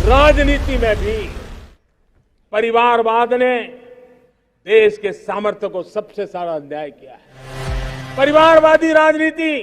राजनीति में भी परिवारवाद ने देश के सामर्थ्य को सबसे सारा अन्याय किया है। परिवारवादी राजनीति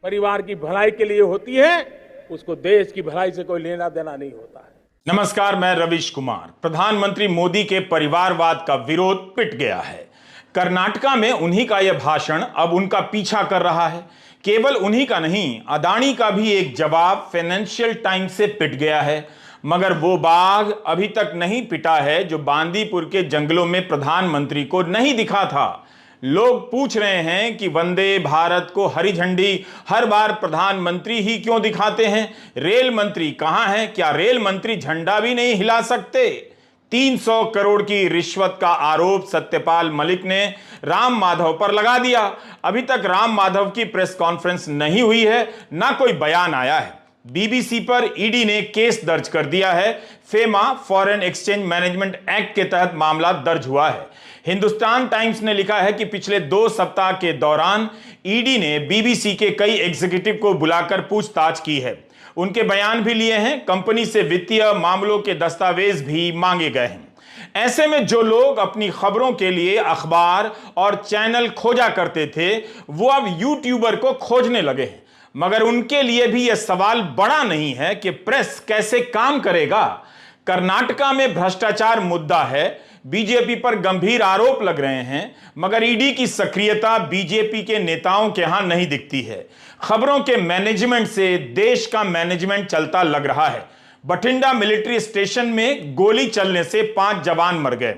परिवार की भलाई के लिए होती है, उसको देश की भलाई से कोई लेना देना नहीं होता है। नमस्कार, मैं रवीश कुमार। प्रधानमंत्री मोदी के परिवारवाद का विरोध पिट गया है। कर्नाटका में उन्हीं का यह भाषण अब उनका पीछा कर रहा है। केवल उन्हीं का नहीं, अदानी का भी एक जवाब फाइनेंशियल टाइम्स से पिट गया है। मगर वो बाघ अभी तक नहीं पिटा है जो बांदीपुर के जंगलों में प्रधानमंत्री को नहीं दिखा था। लोग पूछ रहे हैं कि वंदे भारत को हरी झंडी हर बार प्रधानमंत्री ही क्यों दिखाते हैं? रेल मंत्री कहां हैं? क्या रेल मंत्री झंडा भी नहीं हिला सकते? 300 करोड़ की रिश्वत का आरोप सत्यपाल मलिक ने राम माधव पर लगा दिया। अभी तक राम माधव की प्रेस कॉन्फ्रेंस नहीं हुई है, ना कोई बयान आया है। बीबीसी पर ईडी ने केस दर्ज कर दिया है। FEMA foreign exchange management act के तहत मामला दर्ज हुआ है। हिंदुस्तान टाइम्स ने लिखा है कि पिछले 2 सप्ताह के दौरान ईडी ने बीबीसी के कई एग्जीक्यूटिव को बुलाकर पूछताछ की है। उनके बयान भी लिए हैं। कंपनी से वित्तीय मामलों के दस्तावेज भी मांगे गए हैं। ऐसे में जो लोग अपनी खबरों के लिए अखबार और चैनल खोजा करते थे, वो अब यूट्यूबर को खोजने लगे हैं। मगर उनके लिए भी यह सवाल बड़ा नहीं है कि प्रेस कैसे काम करेगा। कर्नाटका में भ्रष्टाचार मुद्दा है, बीजेपी पर गंभीर आरोप लग रहे हैं, मगर ईडी की सक्रियता बीजेपी के नेताओं के यहां नहीं दिखती है। खबरों के मैनेजमेंट से देश का मैनेजमेंट चलता लग रहा है। बठिंडा मिलिट्री स्टेशन में गोली चलने से 5 जवान मर गए।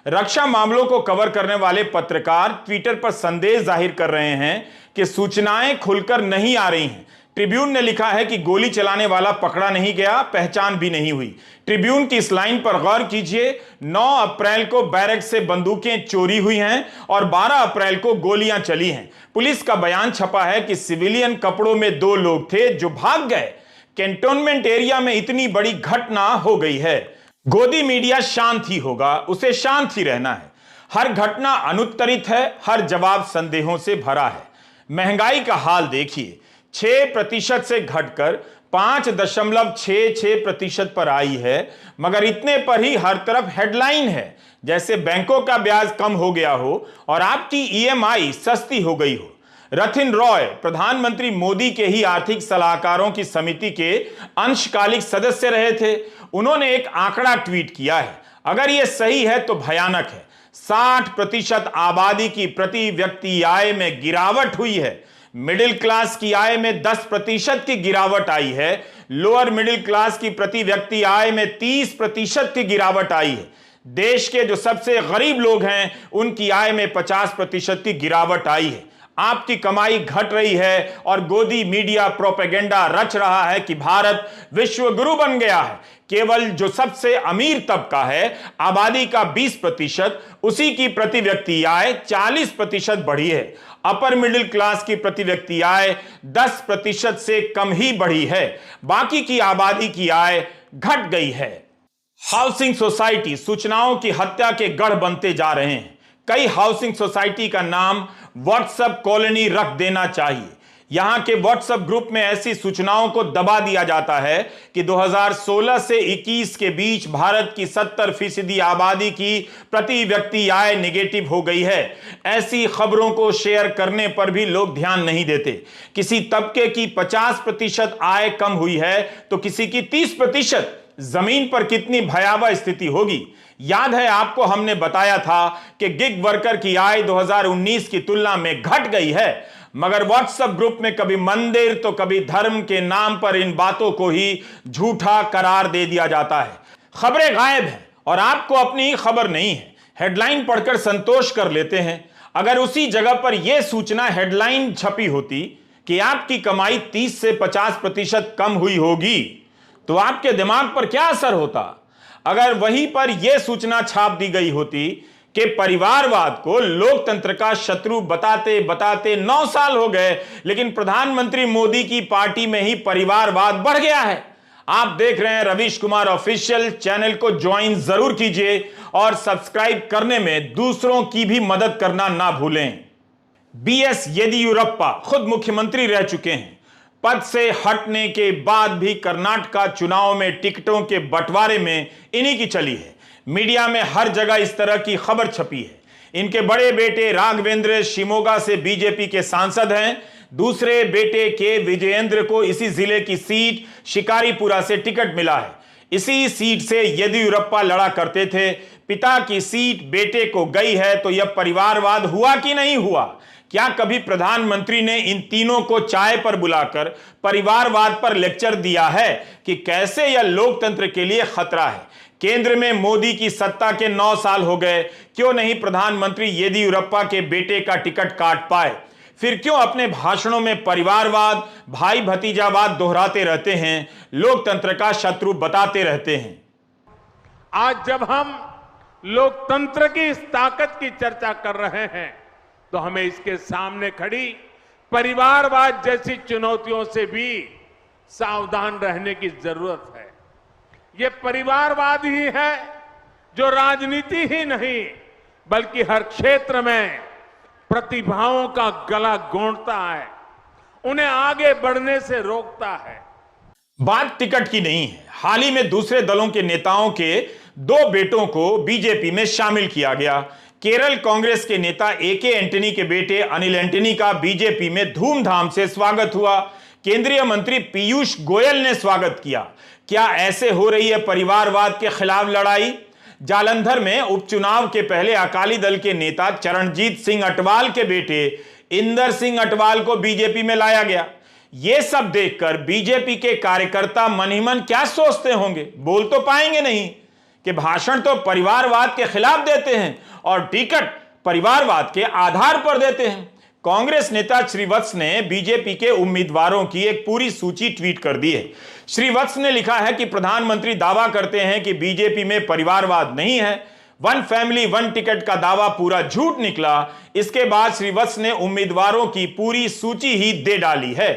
रक्षा मामलों को कवर करने वाले पत्रकार ट्विटर पर संदेश जाहिर कर रहे हैं कि सूचनाएं खुलकर नहीं आ रही हैं। ट्रिब्यून ने लिखा है कि गोली चलाने वाला पकड़ा नहीं गया, पहचान भी नहीं हुई। ट्रिब्यून की इस लाइन पर गौर कीजिए। 9 अप्रैल को बैरक से बंदूकें चोरी हुई हैं और 12 अप्रैल को गोलियां चली हैं। पुलिस का बयान छपा है कि सिविलियन कपड़ों में 2 लोग थे जो भाग गए। कैंटोनमेंट एरिया में इतनी बड़ी घटना हो गई है। गोदी मीडिया शांत ही होगा, उसे शांत ही रहना है। हर घटना अनुत्तरित है, हर जवाब संदेहों से भरा है। महंगाई का हाल देखिए, 6% से घटकर 5.66% पर आई है। मगर इतने पर ही हर तरफ हेडलाइन है, जैसे बैंकों का ब्याज कम हो गया हो और आपकी ईएमआई सस्ती हो गई हो। रथिन रॉय प्रधानमंत्री मोदी के ही आर्थिक सलाहकारों की समिति के अंशकालिक सदस्य रहे थे। उन्होंने एक आंकड़ा ट्वीट किया है, अगर यह सही है तो भयानक है। 60% आबादी की प्रति व्यक्ति आय में गिरावट हुई है। मिडिल क्लास की आय में 10% की गिरावट आई है। लोअर मिडिल क्लास की प्रति व्यक्ति आय में 30% की गिरावट आई है। देश के जो सबसे गरीब लोग हैं उनकी आय में 50% की गिरावट आई है। आपकी कमाई घट रही है और गोदी मीडिया प्रोपेगेंडा रच रहा है कि भारत विश्व गुरु बन गया है। केवल जो सबसे अमीर तबका है, आबादी का 20%, उसी की प्रति व्यक्ति आय 40% बढ़ी है। अपर मिडिल क्लास की प्रति व्यक्ति आय 10% से कम ही बढ़ी है। बाकी की आबादी की आय घट गई है। हाउसिंग सोसाइटी सूचनाओं की हत्या के गढ़ बनते जा रहे हैं। कई हाउसिंग सोसाइटी का नाम व्हाट्सएप कॉलोनी रख देना चाहिए। यहां के व्हाट्सएप ग्रुप में ऐसी सूचनाओं को दबा दिया जाता है कि 2016 से 21 के बीच भारत की 70% आबादी की प्रति व्यक्ति आय नेगेटिव हो गई है। ऐसी खबरों को शेयर करने पर भी लोग ध्यान नहीं देते। किसी तबके की 50% आय कम हुई है तो किसी की 30%। जमीन पर कितनी भयावह स्थिति होगी। याद है आपको, हमने बताया था कि गिग वर्कर की आय 2019 की तुलना में घट गई है। मगर व्हाट्सएप ग्रुप में कभी मंदिर तो कभी धर्म के नाम पर इन बातों को ही झूठा करार दे दिया जाता है। खबरें गायब हैं और आपको अपनी खबर नहीं है। हेडलाइन पढ़कर संतोष कर लेते हैं। अगर उसी जगह पर यह सूचना हेडलाइन छपी होती कि आपकी कमाई 30 से 50% कम हुई होगी, तो आपके दिमाग पर क्या असर होता? अगर वहीं पर यह सूचना छाप दी गई होती कि परिवारवाद को लोकतंत्र का शत्रु बताते बताते 9 साल हो गए, लेकिन प्रधानमंत्री मोदी की पार्टी में ही परिवारवाद बढ़ गया है। आप देख रहे हैं रवीश कुमार ऑफिशियल। चैनल को ज्वाइन जरूर कीजिए और सब्सक्राइब करने में दूसरों की भी मदद करना ना भूलें। बीएस येदियुरप्पा खुद मुख्यमंत्री रह चुके हैं। पद से हटने के बाद भी कर्नाटक चुनाव में टिकटों के बंटवारे में इन्हीं की चली है। मीडिया में हर जगह इस तरह की खबर छपी है। इनके बड़े बेटे राघवेंद्र शिमोगा से बीजेपी के सांसद हैं। दूसरे बेटे के विजयेंद्र को इसी जिले की सीट शिकारीपुरा से टिकट मिला है। इसी सीट से येदियुरप्पा लड़ा करते थे। पिता की सीट बेटे को गई है, तो यह परिवारवाद हुआ कि नहीं हुआ? क्या कभी प्रधानमंत्री ने इन तीनों को चाय पर बुलाकर परिवारवाद पर लेक्चर दिया है कि कैसे यह लोकतंत्र के लिए खतरा है? केंद्र में मोदी की सत्ता के 9 साल हो गए, क्यों नहीं प्रधानमंत्री येदियुरप्पा के बेटे का टिकट काट पाए? फिर क्यों अपने भाषणों में परिवारवाद, भाई भतीजावाद दोहराते रहते हैं, लोकतंत्र का शत्रु बताते रहते हैं? आज जब हम लोकतंत्र की इस ताकत की चर्चा कर रहे हैं, तो हमें इसके सामने खड़ी परिवारवाद जैसी चुनौतियों से भी सावधान रहने की जरूरत है। ये परिवारवाद ही है जो राजनीति ही नहीं बल्कि हर क्षेत्र में प्रतिभाओं का गला गोंदता है, उन्हें आगे बढ़ने से रोकता है। बात टिकट की नहीं है। हाल ही में दूसरे दलों के नेताओं के 2 बेटों को बीजेपी में शामिल किया गया। केरल कांग्रेस के नेता एके एंटनी के बेटे अनिल एंटनी का बीजेपी में धूमधाम से स्वागत हुआ। केंद्रीय मंत्री पीयूष गोयल ने स्वागत किया। क्या ऐसे हो रही है परिवारवाद के खिलाफ लड़ाई? जालंधर में उपचुनाव के पहले अकाली दल के नेता चरणजीत सिंह अटवाल के बेटे इंदर सिंह अटवाल को बीजेपी में लाया गया। यह सब देखकर बीजेपी के कार्यकर्ता मन ही मन क्या सोचते होंगे? बोल तो पाएंगे नहीं कि भाषण तो परिवारवाद के खिलाफ देते हैं और टिकट परिवारवाद के आधार पर देते हैं। कांग्रेस नेता श्रीवत्स ने बीजेपी के उम्मीदवारों की एक पूरी सूची ट्वीट कर दी है। श्रीवत्स ने लिखा है कि प्रधानमंत्री दावा करते हैं कि बीजेपी में परिवारवाद नहीं है। 1 फैमिली 1 टिकट का दावा पूरा झूठ निकला। इसके बाद श्रीवत्स ने उम्मीदवारों की पूरी सूची ही दे डाली है।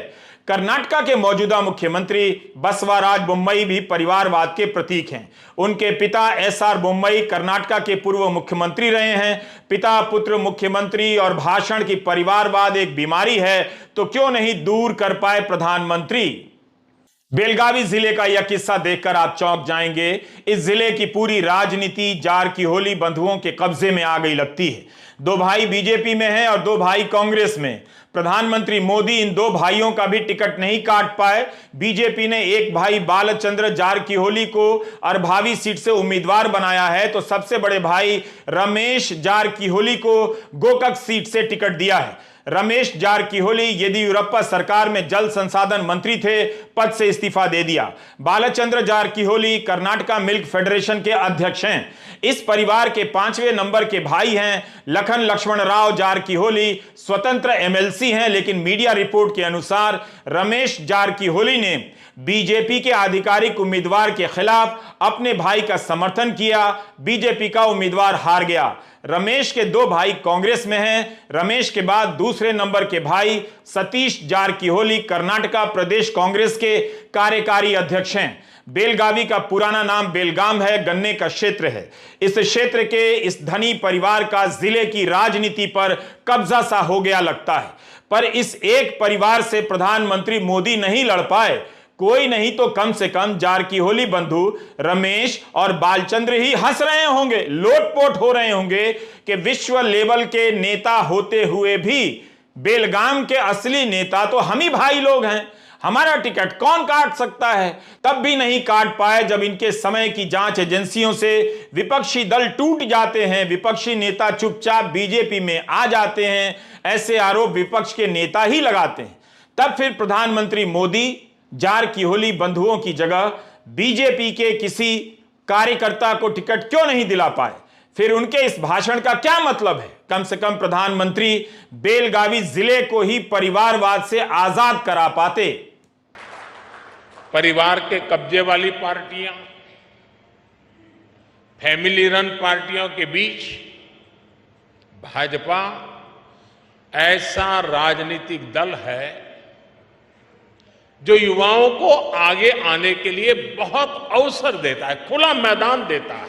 कर्नाटक के मौजूदा मुख्यमंत्री बसवराज बोम्मई भी परिवारवाद के प्रतीक हैं। उनके पिता एसआर बोम्मई कर्नाटक के पूर्व मुख्यमंत्री रहे हैं। पिता पुत्र मुख्यमंत्री और भाषण की परिवारवाद एक बीमारी है, तो क्यों नहीं दूर कर पाए प्रधानमंत्री? बेलगावी जिले का यह किस्सा देखकर आप चौंक जाएंगे। इस जिले की पूरी राजनीति जारकीहोली बंधुओं के कब्जे में आ गई लगती है। 2 भाई बीजेपी में हैं और 2 भाई कांग्रेस में। प्रधानमंत्री मोदी इन 2 भाइयों का भी टिकट नहीं काट पाए। बीजेपी ने एक भाई बालचंद्र जारकीहोली को अरभावी सीट से उम्मीदवार बनाया है, तो सबसे बड़े भाई रमेश जारकीहोली को गोकक सीट से टिकट दिया है। रमेश जारकीहोली येदियुरप्पा सरकार में जल संसाधन मंत्री थे, पद से इस्तीफा दे दिया। बालचंद्र जारकीहोली कर्नाटक मिल्क फेडरेशन के अध्यक्ष हैं। इस परिवार के 5वें नंबर के भाई हैं लखन लक्ष्मण राव जारकीहोली। स्वतंत्र एमएलसी हैं, लेकिन मीडिया रिपोर्ट के अनुसार रमेश जारकीहोली ने बीजेपी के आधिकारिक उम्मीदवार के खिलाफ अपने भाई का समर्थन किया। बीजेपी का उम्मीदवार हार गया। रमेश के 2 भाई कांग्रेस में हैं। रमेश के बाद दूसरे नंबर के भाई सतीश जारकीहोली कर्नाटक प्रदेश कांग्रेस के कार्यकारी अध्यक्ष हैं। बेलगावी का पुराना नाम बेलगाम है, गन्ने का क्षेत्र है। इस क्षेत्र के इस धनी परिवार का जिले की राजनीति पर कब्जा सा हो गया लगता है। पर इस एक परिवार से प्रधानमंत्री मोदी नहीं लड़ पाए। कोई नहीं तो कम से कम जारकीहोली बंधु रमेश और बालचंद्र ही हंस रहे होंगे, लोटपोट हो रहे होंगे कि विश्व लेवल के नेता होते हुए भी बेलगाम के असली नेता तो हम ही भाई लोग हैं, हमारा टिकट कौन काट सकता है? तब भी नहीं काट पाए जब इनके समय की जांच एजेंसियों से विपक्षी दल टूट जाते हैं, विपक्षी नेता चुपचाप बीजेपी में आ जाते हैं, ऐसे आरोप विपक्ष के नेता ही लगाते हैं। तब फिर प्रधानमंत्री मोदी जारकीहोली बंधुओं की जगह बीजेपी के किसी कार्यकर्ता को टिकट क्यों नहीं दिला पाए? फिर उनके इस भाषण का क्या मतलब है? कम से कम प्रधानमंत्री बेलगावी जिले को ही परिवारवाद से आजाद करा पाते। परिवार के कब्जे वाली पार्टियां, फैमिली रन पार्टियों के बीच भाजपा ऐसा राजनीतिक दल है जो युवाओं को आगे आने के लिए बहुत अवसर देता है, खुला मैदान देता है।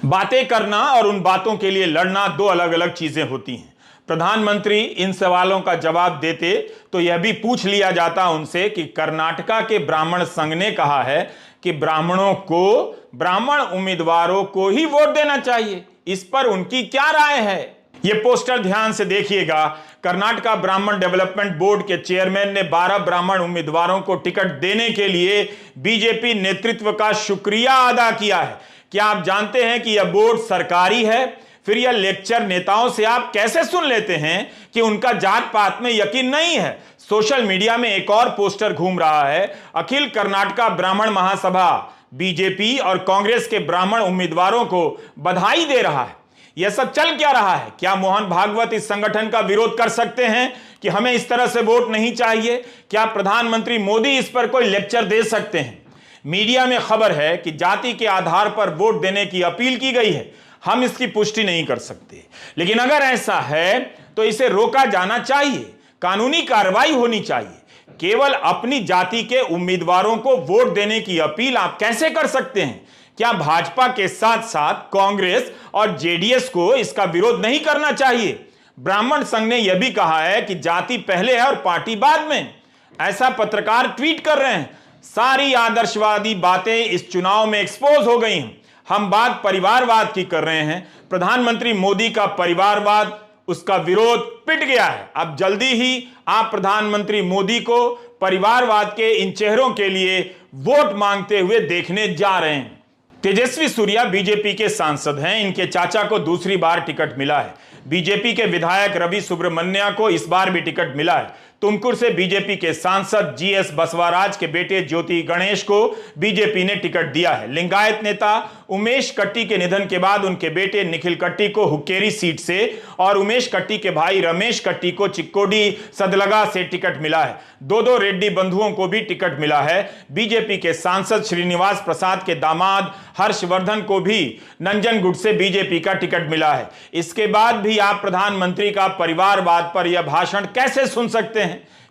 बातें करना और उन बातों के लिए लड़ना 2 अलग अलग चीजें होती हैं। प्रधानमंत्री इन सवालों का जवाब देते तो यह भी पूछ लिया जाता उनसे कि कर्नाटका के ब्राह्मण संघ ने कहा है कि ब्राह्मणों को, ब्राह्मण उम्मीदवारों को ही वोट देना चाहिए, इस पर उनकी क्या राय है। यह पोस्टर ध्यान से देखिएगा। कर्नाटका ब्राह्मण डेवलपमेंट बोर्ड के चेयरमैन ने 12 ब्राह्मण उम्मीदवारों को टिकट देने के लिए बीजेपी नेतृत्व का शुक्रिया अदा किया है। क्या आप जानते हैं कि यह बोर्ड सरकारी है? फिर यह लेक्चर नेताओं से आप कैसे सुन लेते हैं कि उनका जात पात में यकीन नहीं है। सोशल मीडिया में एक और पोस्टर घूम रहा है। अखिल कर्नाटका ब्राह्मण महासभा बीजेपी और कांग्रेस के ब्राह्मण उम्मीदवारों को बधाई दे रहा है। यह सब चल क्या रहा है? क्या मोहन भागवत इस संगठन का विरोध कर सकते हैं कि हमें इस तरह से वोट नहीं चाहिए? क्या प्रधानमंत्री मोदी इस पर कोई लेक्चर दे सकते हैं? मीडिया में खबर है कि जाति के आधार पर वोट देने की अपील की गई है। हम इसकी पुष्टि नहीं कर सकते, लेकिन अगर ऐसा है तो इसे रोका जाना चाहिए, कानूनी कार्रवाई होनी चाहिए। केवल अपनी जाति के उम्मीदवारों को वोट देने की अपील आप कैसे कर सकते हैं? क्या भाजपा के साथ साथ कांग्रेस और जेडीएस को इसका विरोध नहीं करना चाहिए? ब्राह्मण संघ ने यह भी कहा है कि जाति पहले है और पार्टी बाद में। ऐसा पत्रकार ट्वीट कर रहे हैं। सारी आदर्शवादी बातें इस चुनाव में एक्सपोज हो गई हैं। हम बात परिवारवाद की कर रहे हैं। प्रधानमंत्री मोदी का परिवारवाद, उसका विरोध पिट गया है। अब जल्दी ही आप प्रधानमंत्री मोदी को परिवारवाद के इन चेहरों के लिए वोट मांगते हुए देखने जा रहे हैं। तेजस्वी सूर्या बीजेपी के सांसद हैं। इनके चाचा को दूसरी बार टिकट मिला है। बीजेपी के विधायक रवि सुब्रमण्या को इस बार भी टिकट मिला है। तुमकुर से बीजेपी के सांसद जीएस बसवाराज के बेटे ज्योति गणेश को बीजेपी ने टिकट दिया है। लिंगायत नेता उमेश कट्टी के निधन के बाद उनके बेटे निखिल कट्टी को हुक्केरी सीट से और उमेश कट्टी के भाई रमेश कट्टी को चिक्कोडी सदलगा से टिकट मिला है। दो रेड्डी बंधुओं को भी टिकट मिला है। बीजेपी के सांसद श्रीनिवास प्रसाद के दामाद हर्षवर्धन को भी नंजनगुड से बीजेपी का टिकट मिला है। इसके बाद भी आप प्रधानमंत्री का परिवारवाद पर यह भाषण कैसे सुन सकते हैं?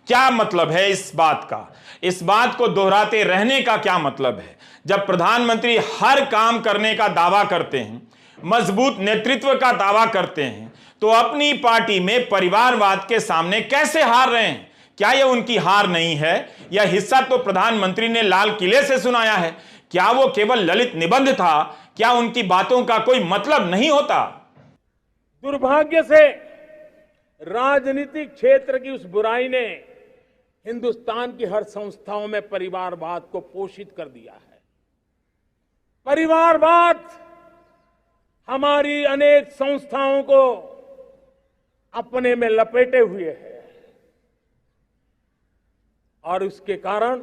क्या मतलब है इस बात का? इस बात को दोहराते रहने का क्या मतलब है? जब प्रधानमंत्री हर काम करने का दावा करते हैं, मजबूत नेतृत्व का दावा करते हैं, तो अपनी पार्टी में परिवारवाद के सामने कैसे हार रहे हैं? क्या यह उनकी हार नहीं है? यह हिस्सा तो प्रधानमंत्री ने लाल किले से सुनाया है। क्या वो केवल ललित निबंध था? क्या उनकी बातों का कोई मतलब नहीं होता? दुर्भाग्य से राजनीतिक क्षेत्र की उस बुराई ने हिंदुस्तान की हर संस्थाओं में परिवारवाद को पोषित कर दिया है। परिवारवाद हमारी अनेक संस्थाओं को अपने में लपेटे हुए है और उसके कारण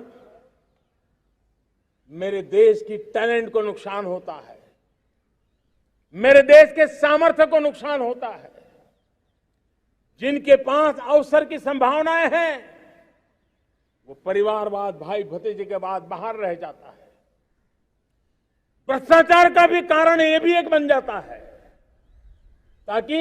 मेरे देश की टैलेंट को नुकसान होता है, मेरे देश के सामर्थ्य को नुकसान होता है। जिनके पास अवसर की संभावनाएं हैं वो परिवारवाद, भाई भतीजे के बाद बाहर रह जाता है। भ्रष्टाचार का भी कारण ये भी एक बन जाता है ताकि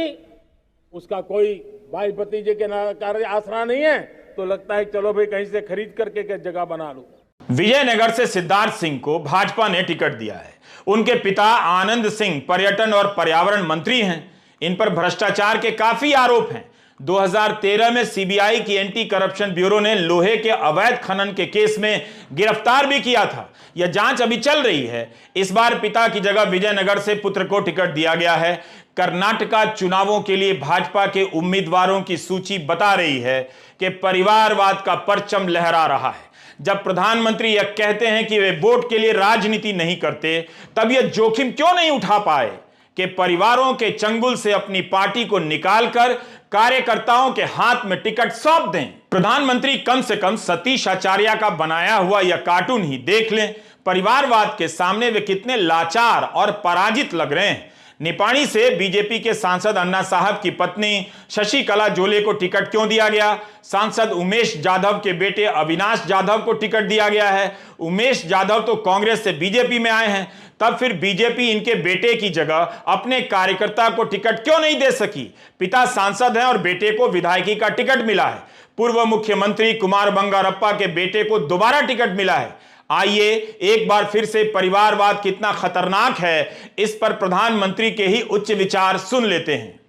उसका कोई भाई भतीजे के कार्य आसरा नहीं है तो लगता है चलो भाई कहीं से खरीद करके जगह बना लूं। विजयनगर से सिद्धार्थ सिंह को भाजपा ने टिकट दिया है। उनके पिता आनंद सिंह पर्यटन और पर्यावरण मंत्री हैं। इन पर भ्रष्टाचार के काफी आरोप हैं। 2013 में सीबीआई की एंटी करप्शन ब्यूरो ने लोहे के अवैध खनन के केस में गिरफ्तार भी किया था। यह जांच अभी चल रही है। इस बार पिता की जगह विजयनगर से पुत्र को टिकट दिया गया है। कर्नाटका चुनावों के लिए भाजपा के उम्मीदवारों की सूची बता रही है कि परिवारवाद का परचम लहरा रहा है। जब प्रधानमंत्री यह कहते हैं कि वे वोट के लिए राजनीति नहीं करते, तब यह जोखिम क्यों नहीं उठा पाए कि परिवारों के चंगुल से अपनी पार्टी को निकालकर कार्यकर्ताओं के हाथ में टिकट सौंप दें? प्रधानमंत्री कम से कम सतीश आचार्य का बनाया हुआ यह कार्टून ही देख लें। परिवारवाद के सामने वे कितने लाचार और पराजित लग रहे हैं। निपाणी से बीजेपी के सांसद अन्ना साहब की पत्नी शशिकला जोले को टिकट क्यों दिया गया? सांसद उमेश जाधव के बेटे अविनाश जाधव को टिकट दिया गया है। उमेश जाधव तो कांग्रेस से बीजेपी में आए हैं, तब फिर बीजेपी इनके बेटे की जगह अपने कार्यकर्ता को टिकट क्यों नहीं दे सकी? पिता सांसद हैं और बेटे को विधायकी का टिकट मिला है। पूर्व मुख्यमंत्री कुमार बंगारप्पा के बेटे को दोबारा टिकट मिला है। आइए एक बार फिर से परिवारवाद कितना खतरनाक है, इस पर प्रधानमंत्री के ही उच्च विचार सुन लेते हैं।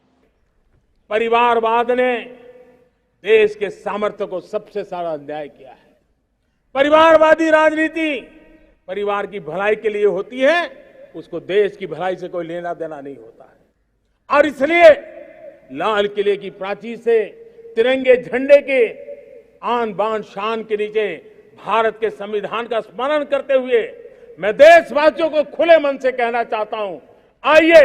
परिवारवाद ने देश के सामर्थ्य को सबसे सारा अन्याय किया है। परिवारवादी राजनीति परिवार की भलाई के लिए होती है, उसको देश की भलाई से कोई लेना देना नहीं होता है। और इसलिए लाल किले की प्राचीर से तिरंगे झंडे के आन बान शान के नीचे भारत के संविधान का स्मरण करते हुए मैं देशवासियों को खुले मन से कहना चाहता हूं, आइए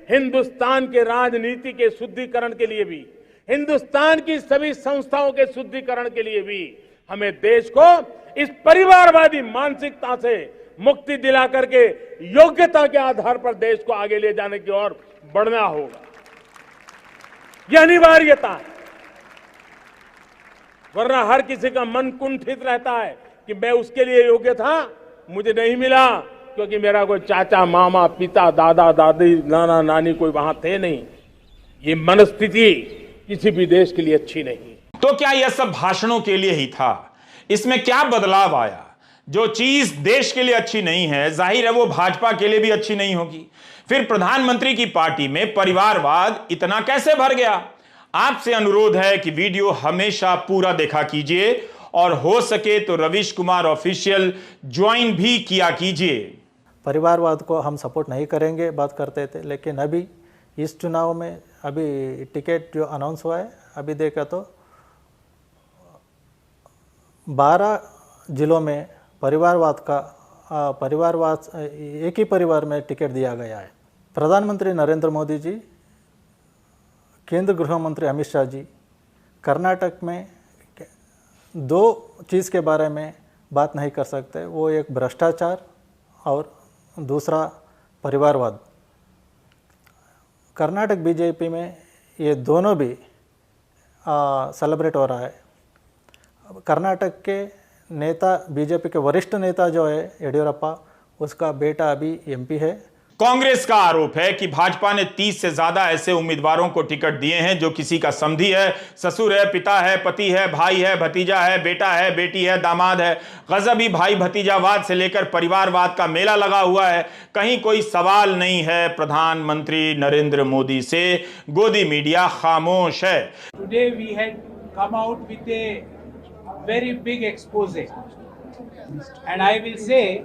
हिंदुस्तान के राजनीति के शुद्धिकरण के लिए भी, हिंदुस्तान की सभी संस्थाओं के शुद्धिकरण के लिए भी हमें देश को इस परिवारवादी मानसिकता से मुक्ति दिला करके योग्यता के आधार पर देश को आगे ले जाने की ओर बढ़ना होगा। यह अनिवार्यता है, वरना हर किसी का मन कुंठित रहता है कि मैं उसके लिए योग्य था, मुझे नहीं मिला क्योंकि मेरा कोई चाचा मामा पिता दादा दादी नाना नानी कोई वहां थे नहीं। ये मनस्थिति किसी भी देश के लिए अच्छी नहीं। तो क्या यह सब भाषणों के लिए ही था? इसमें क्या बदलाव आया? जो चीज देश के लिए अच्छी नहीं है, जाहिर है वो भाजपा के लिए भी अच्छी नहीं होगी। फिर प्रधानमंत्री की पार्टी में परिवारवाद इतना कैसे भर गया? आपसे अनुरोध है कि वीडियो हमेशा पूरा देखा कीजिए और हो सके तो रवीश कुमार ऑफिशियल ज्वाइन भी किया कीजिए। परिवारवाद को हम सपोर्ट नहीं करेंगे बात करते थे, लेकिन अभी इस चुनाव में अभी टिकट जो अनाउंस हुआ है, अभी देखा तो 12 जिलों में परिवारवाद एक ही परिवार में टिकट दिया गया है। प्रधानमंत्री नरेंद्र मोदी जी, केंद्र गृह मंत्री अमित शाह जी कर्नाटक में 2 चीज़ के बारे में बात नहीं कर सकते, वो एक भ्रष्टाचार और दूसरा परिवारवाद। कर्नाटक बीजेपी में ये दोनों भी सेलिब्रेट हो रहा है। कर्नाटक के नेता, बीजेपी के वरिष्ठ नेता जो है येडियुरप्पा, उसका बेटा अभी एमपी है। कांग्रेस का आरोप है कि भाजपा ने 30 से ज्यादा ऐसे उम्मीदवारों को टिकट दिए हैं जो किसी का समधी है, ससुर है, पिता है, पति है, भाई है, भतीजा है, बेटा है, बेटी है, दामाद है। गजबी भाई भतीजावाद से लेकर परिवारवाद का मेला लगा हुआ है। कहीं कोई सवाल नहीं है प्रधानमंत्री नरेंद्र मोदी से, गोदी मीडिया खामोश है। Today we had come out with a very big expose, and I will say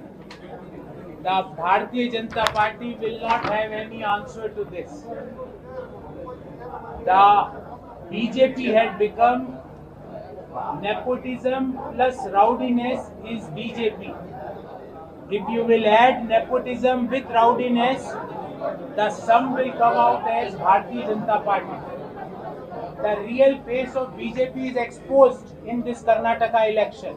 the Bharatiya Janata Party will not have any answer to this. The BJP had become nepotism plus rowdiness is BJP. If you will add nepotism with rowdiness, the sum will come out as Bharatiya Janata Party. The real face of BJP is exposed in this Karnataka election.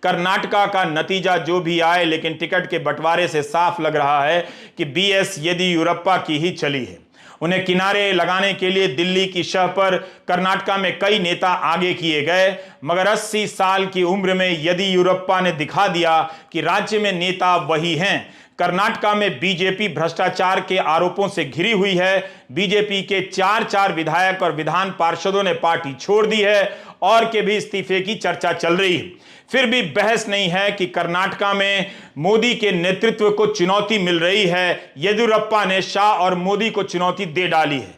Karnataka का नतीजा जो भी आए, लेकिन ticket के बंटवारे से साफ लग रहा है कि बीएस येदियुरप्पा की ही चली है। उन्हें किनारे लगाने के लिए दिल्ली की शह पर कर्नाटका में कई नेता आगे किए गए, मगर 80 साल की उम्र में येदियुरप्पा ने दिखा दिया कि राज्य में नेता वही हैं। कर्नाटका में बीजेपी भ्रष्टाचार के आरोपों से घिरी हुई है। बीजेपी के 4 विधायक और विधान पार्षदों ने पार्टी छोड़ दी है और के भी इस्तीफे की चर्चा चल रही है। फिर भी बहस नहीं है कि कर्नाटका में मोदी के नेतृत्व को चुनौती मिल रही है। येदियुरप्पा ने शाह और मोदी को चुनौती दे डाली है।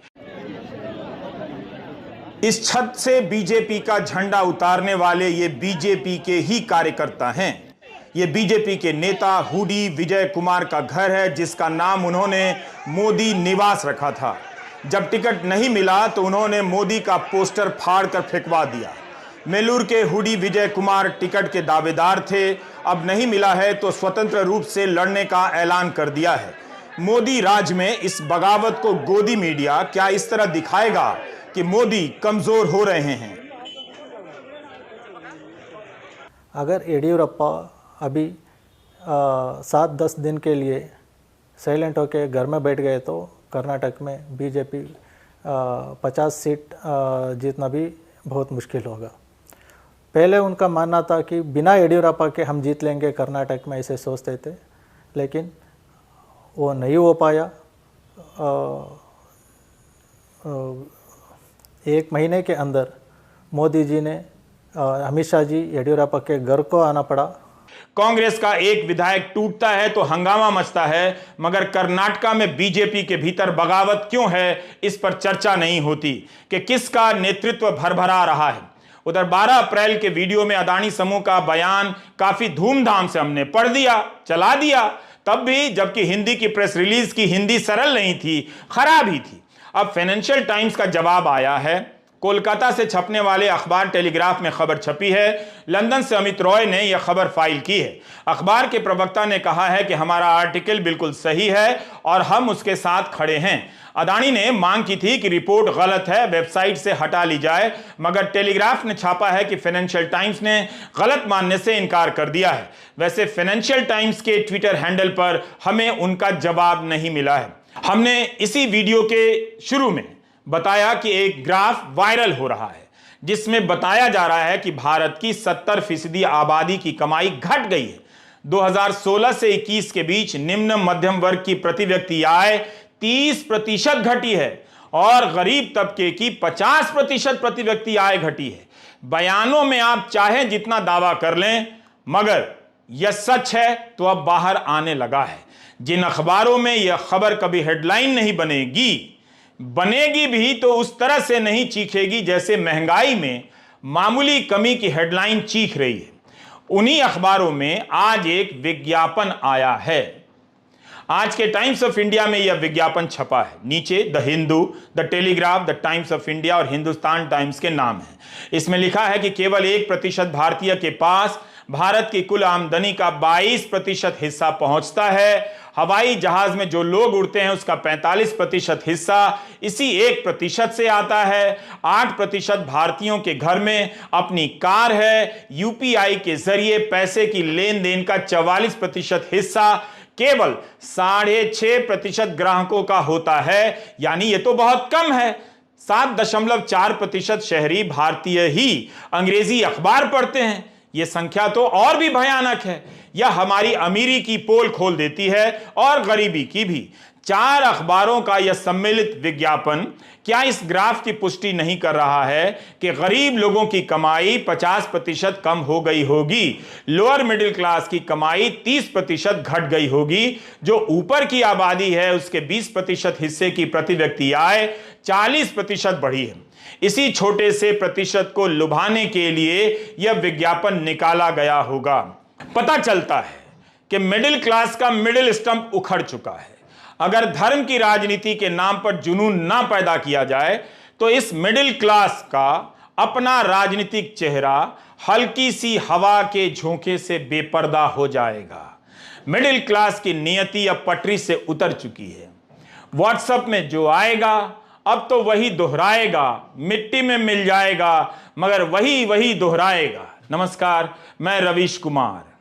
इस छत से बीजेपी का झंडा उतारने वाले ये बीजेपी के ही कार्यकर्ता हैं। ये बीजेपी के नेता हुडी विजय कुमार का घर है, जिसका नाम उन्होंने मोदी निवास रखा था। जब टिकट नहीं मिला तो उन्होंने मोदी का पोस्टर फाड़ कर फेंकवा दिया। मेलूर के हुडी विजय कुमार टिकट के दावेदार थे। अब नहीं मिला है तो स्वतंत्र रूप से लड़ने का ऐलान कर दिया है। मोदी राज में इस बगावत को गोदी मीडिया क्या इस तरह दिखाएगा कि मोदी कमजोर हो रहे हैं? अगर येडियुरप्पा अभी 7-10 दिन के लिए साइलेंट होकर घर में बैठ गए तो कर्नाटक में बीजेपी 50 सीट जीतना भी बहुत मुश्किल होगा। पहले उनका मानना था कि बिना येडियुरप्पा के हम जीत लेंगे कर्नाटक में, ऐसे सोचते थे, लेकिन वो नहीं हो पाया। 1 महीने के अंदर मोदी जी ने अमित शाह जी येडियुरप्पा के घर को आना पड़ा। कांग्रेस का एक विधायक टूटता है तो हंगामा मचता है, मगर कर्नाटका में बीजेपी के भीतर बगावत क्यों है, इस पर चर्चा नहीं होती कि किसका नेतृत्व भरभरा रहा है। उधर 12 अप्रैल के वीडियो में अदानी समूह का बयान काफी धूमधाम से हमने पढ़ दिया, चला दिया, तब भी जबकि हिंदी की प्रेस रिलीज की हिंदी सरल नहीं थी, खराब ही थी। अब फाइनेंशियल टाइम्स का जवाब आया है। कोलकाता से छपने वाले अखबार टेलीग्राफ में खबर छपी है। लंदन से अमित रॉय ने यह खबर फाइल की है। अखबार के प्रवक्ता ने कहा है कि हमारा आर्टिकल बिल्कुल सही है और हम उसके साथ खड़े हैं। अदानी ने मांग की थी कि रिपोर्ट गलत है, वेबसाइट से हटा ली जाए, मगर टेलीग्राफ ने छापा है कि फाइनेंशियल टाइम्स ने गलत मानने से इनकार कर दिया है। वैसे फाइनेंशियल टाइम्स के ट्विटर हैंडल पर हमें उनका जवाब नहीं मिला है। हमने इसी वीडियो के शुरू में बताया कि एक ग्राफ वायरल हो रहा है जिसमें बताया जा रहा है कि भारत की 70% आबादी की कमाई घट गई है। 2016 से 21 के बीच निम्न मध्यम वर्ग की प्रति व्यक्ति आय 30% घटी है और गरीब तबके की 50% प्रति व्यक्ति आय घटी है। बयानों में आप चाहे जितना दावा कर लें, मगर यह सच है तो अब बाहर आने लगा है। जिन अखबारों में यह खबर कभी हेडलाइन नहीं बनेगी भी तो उस तरह से नहीं चीखेगी जैसे महंगाई में मामूली कमी की हेडलाइन चीख रही है। उन्हीं अखबारों में आज एक विज्ञापन आया है। आज के टाइम्स ऑफ इंडिया में यह विज्ञापन छपा है। नीचे the Hindu, the telegraph, the times of India और हिंदुस्तान टाइम्स के नाम है। इसमें लिखा है कि केवल 1% भारतीय के पास भारत की कुल आमदनी का 22% हिस्सा पहुंचता है। हवाई जहाज में जो लोग उड़ते हैं उसका 45% हिस्सा इसी 1% से आता है। 8% भारतीयोयों के घर में अपनी कार है। यूपीआई के जरिए पैसे की लेन देन का 44% हिस्सा केवल 6.5% ग्राहकों का होता है, यानी ये तो बहुत कम है। 7.4% शहरी भारतीय ही अंग्रेजी अखबार पढ़ते हैं। यह संख्या तो और भी भयानक है। यह हमारी अमीरी की पोल खोल देती है और गरीबी की भी। 4 अखबारों का यह सम्मिलित विज्ञापन क्या इस ग्राफ की पुष्टि नहीं कर रहा है कि गरीब लोगों की कमाई 50% कम हो गई होगी, लोअर मिडिल क्लास की कमाई 30% घट गई होगी, जो ऊपर की आबादी है उसके 20% हिस्से की प्रति व्यक्ति आय 40% बढ़ी है। इसी छोटे से प्रतिशत को लुभाने के लिए यह विज्ञापन निकाला गया होगा। पता चलता है कि मिडिल क्लास का मिडिल स्टंप उखड़ चुका है। अगर धर्म की राजनीति के नाम पर जुनून ना पैदा किया जाए तो इस मिडिल क्लास का अपना राजनीतिक चेहरा हल्की सी हवा के झोंके से बेपर्दा हो जाएगा। मिडिल क्लास की नियति अब पटरी से उतर चुकी है। व्हाट्सएप में जो आएगा अब तो वही दोहराएगा, मिट्टी में मिल जाएगा मगर वही दोहराएगा। नमस्कार, मैं रवीश कुमार।